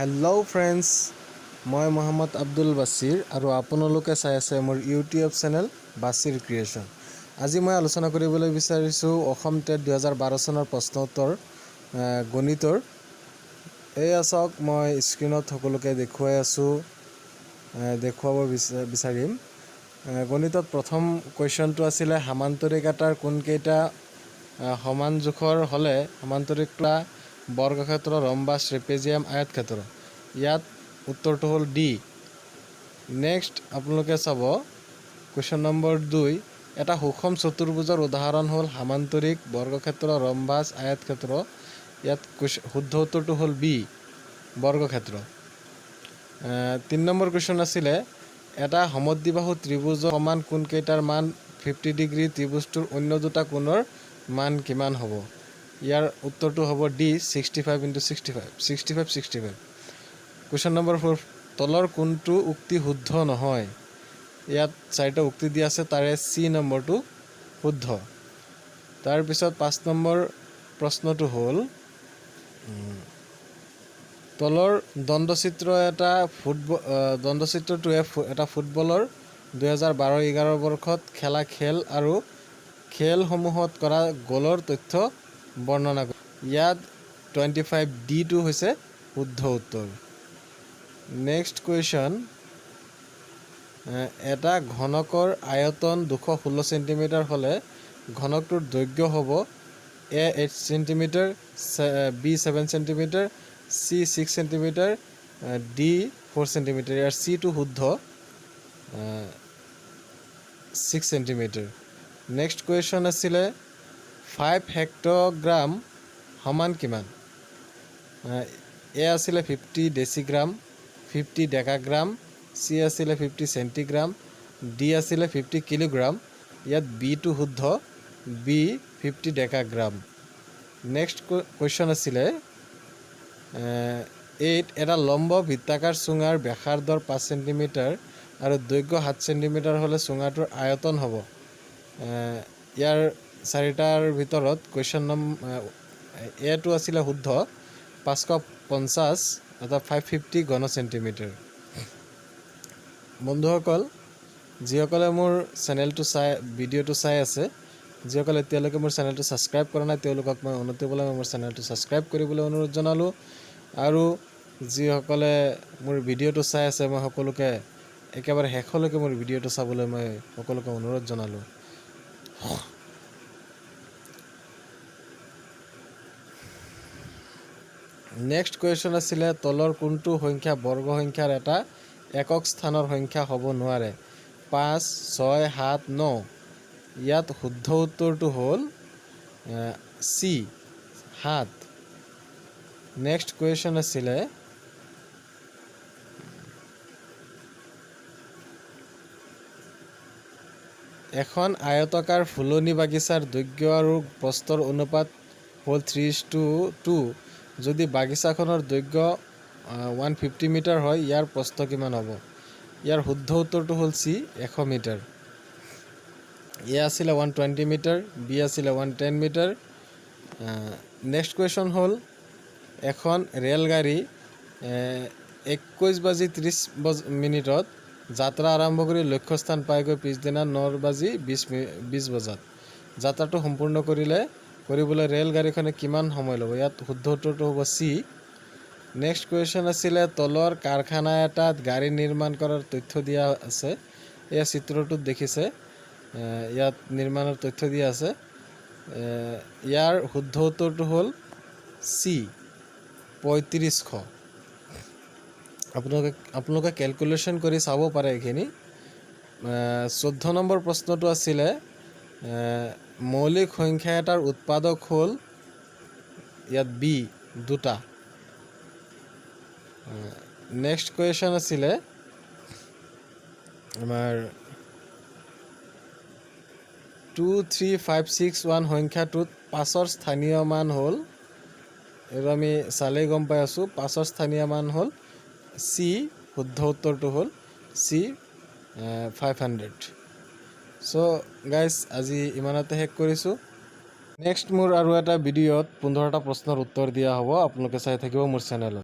Hello' friends, মই মহম্মদ আব্দুল বাছিৰ আৰু আপোনালোকে চাই আছে মোৰ ইউটিউব চেনেল বাছিৰ ক্ৰিয়েশ্যন। আজি মই আলোচনা কৰিবলৈ বিচাৰিছোঁ অসম টেট 2012 চনৰ প্ৰশ্ন উত্তৰ গণিতৰ। এয়া চাওক, মই স্ক্ৰীণত সকলোকে দেখুৱাই আছোঁ, দেখুৱাব বিচাৰিম। গণিতত প্ৰথম কুৱেশ্যনটো আছিলে সামান্তৰিক এটাৰ কোনকেইটা সমান জোখৰ হ'লে সামান্তৰিকটা বৰ্গক্ষেত্ৰ, ৰম্বাস, ট্ৰেপেজিয়াম, আয়তক্ষেত্ৰ। ইয়াত উত্তৰটো হ'ল ডি। নেক্সট আপোনালোকে চাব কুৱেশ্যন নম্বৰ 2, এটা সুষম চতুৰ্ভুজৰ উদাহৰণ হ'ল সামান্তৰিক, বৰ্গক্ষেত্ৰ, ৰম্বাস, আয়তক্ষেত্ৰ। ইয়াত শুদ্ধ উত্তৰটো হ'ল বি, বৰ্গক্ষেত্ৰ। 3 নম্বৰ কুৱেশ্যন আছিলে এটা সমদ্বিবাহু ত্ৰিভুজৰ সমান কোণকেইটাৰ মান 50 ডিগ্ৰী, ত্ৰিভুজটোৰ অন্য দুটা কোণৰ মান কিমান হ'ব? ইয়াৰ উত্তৰটো হ'ব ডি, 65 × 65, 65, 65। কুৱেশ্যন নম্বৰ 4, তলৰ কোনটো উক্তি শুদ্ধ নহয়? ইয়াত 4টা উক্তি দিয়া আছে, তাৰে চি নম্বৰটো শুদ্ধ। তাৰপিছত 5 নম্বৰ প্ৰশ্নটো হ'ল তলৰ দণ্ডচিত্ৰটোৱে এটা ফুটবলৰ 2012-11 বৰ্ষত খেলা খেল আৰু খেলসমূহত কৰা গ'লৰ তথ্য বৰ্ণনা কৰে। ইয়াত 25D টো হৈছে শুদ্ধ উত্তৰ। নেক্সট কুৱেশ্যন, এটা ঘনকৰ আয়তন 216 চেণ্টিমিটাৰ হ'লে ঘনকটোৰ দৈৰ্ঘ্য হ'ব A 8 centimetre, B 7 centimetre, C 6 centimetre, D 4 centimetre. ইয়াৰ চিটো শুদ্ধ, 6 চেণ্টিমিটাৰ। নেক্সট কুৱেশ্যন আছিলে 5 হেক্টগ্ৰাম সমান কিমান? এ আছিলে 50 ডেচিগ্ৰাম, 50 ডেকাগ্ৰাম, চি আছিলে 50 চেণ্টিগ্ৰাম, ডি আছিলে 50 কিলোগ্ৰাম। ইয়াত বিটো শুদ্ধ, বি 50 ডেকাগ্ৰাম। নেক্সট কুৱেশ্যন আছিলে 8, এটা লম্ব বৃত্তাকাৰ চুঙাৰ ব্যাসাৰ্ধৰ 5 চেণ্টিমিটাৰ আৰু দৈৰ্ঘ্য 7 চেণ্টিমিটাৰ হ'লে চুঙাটোৰ আয়তন হ'ব। ইয়াৰ 4টাৰ ভিতৰত কুৱেশ্যন এটো আছিলে শুদ্ধ, 550 অৰ্থাৎ 550 ঘন চেণ্টিমিটাৰ। বন্ধুসকল, যিসকলে মোৰ চেনেলটো ভিডিঅ'টো চাই আছে, যিসকলে এতিয়ালৈকে মোৰ চেনেলটো ছাবস্ক্ৰাইব কৰা নাই, তেওঁলোকক মই অনতিপলমে মোৰ চেনেলটো ছাবস্ক্ৰাইব কৰিবলৈ অনুৰোধ জনালোঁ। আৰু যিসকলে মোৰ ভিডিঅ'টো চাই আছে, মই সকলোকে একেবাৰে শেষলৈকে মোৰ ভিডিঅ'টো চাবলৈ মই সকলোকে অনুৰোধ জনালোঁ। নেক্সট কুৱেশ্যন আছিলে তলৰ কোনটো সংখ্যা বৰ্গ সংখ্যাৰ এটা একক স্থানৰ সংখ্যা হ'ব নোৱাৰে? 5, 6, 7, 9। ইয়াত শুদ্ধ উত্তৰটো হ'ল চি, 7। নেক্সট কুৱেশ্যন আছিলে এখন আয়তাকাৰ ফুলনি বাগিচাৰ দৈৰ্ঘ্য আৰু প্ৰস্থৰ অনুপাত হ'ল 3:2। যদি বাগিচাখনৰ দৈৰ্ঘ্য 150 মিটাৰ হয়, ইয়াৰ প্ৰস্থ কিমান হ'ব? ইয়াৰ শুদ্ধ উত্তৰটো হ'ল চি, 100 মিটাৰ। এ আছিলে 120 মিটাৰ, বি আছিলে 110 মিটাৰ। নেক্সট কুৱেশ্যন হ'ল এখন ৰেলগাড়ী 21:30 যাত্ৰা আৰম্ভ কৰি লক্ষ্যস্থান পায়গৈ পিছদিনা 9:20 বজাত। যাত্ৰাটো সম্পূৰ্ণ কৰিবলৈ ৰেলগাড়ীখনে কিমান সময় ল'ব? ইয়াত শুদ্ধ উত্তৰটো হ'ব চি। নেক্সট কুৱেশ্যন আছিলে তলৰ কাৰখানা এটাত গাড়ী নিৰ্মাণ কৰাৰ তথ্য দিয়া আছে। এয়া চিত্ৰটোত দেখিছে, ইয়াত নিৰ্মাণৰ তথ্য দিয়া আছে। ইয়াৰ শুদ্ধ উত্তৰটো হ'ল চি, 3500। আপোনালোকে কেলকুলেশ্যন কৰি চাব পাৰে এইখিনি। 14 নম্বৰ প্ৰশ্নটো আছিলে মৌলিক সংখ্যা এটাৰ উৎপাদক হ'ল, ইয়াত বি, 2টা। নেক্সট কুৱেশ্যন আছিলে আমাৰ 23561 সংখ্যাটোত 5ৰ স্থানীয় মান হ'ল, এইটো আমি চালেই গম পাই আছোঁ, 5ৰ স্থানীয় মান হ'ল চি। শুদ্ধ উত্তৰটো হ'ল চি, 500। চ' গাইজ, আজি ইমানতে শেষ কৰিছোঁ। নেক্সট মোৰ আৰু এটা ভিডিঅ'ত 15টা প্ৰশ্নৰ উত্তৰ দিয়া হ'ব। আপোনালোকে চাই থাকিব মোৰ চেনেলত।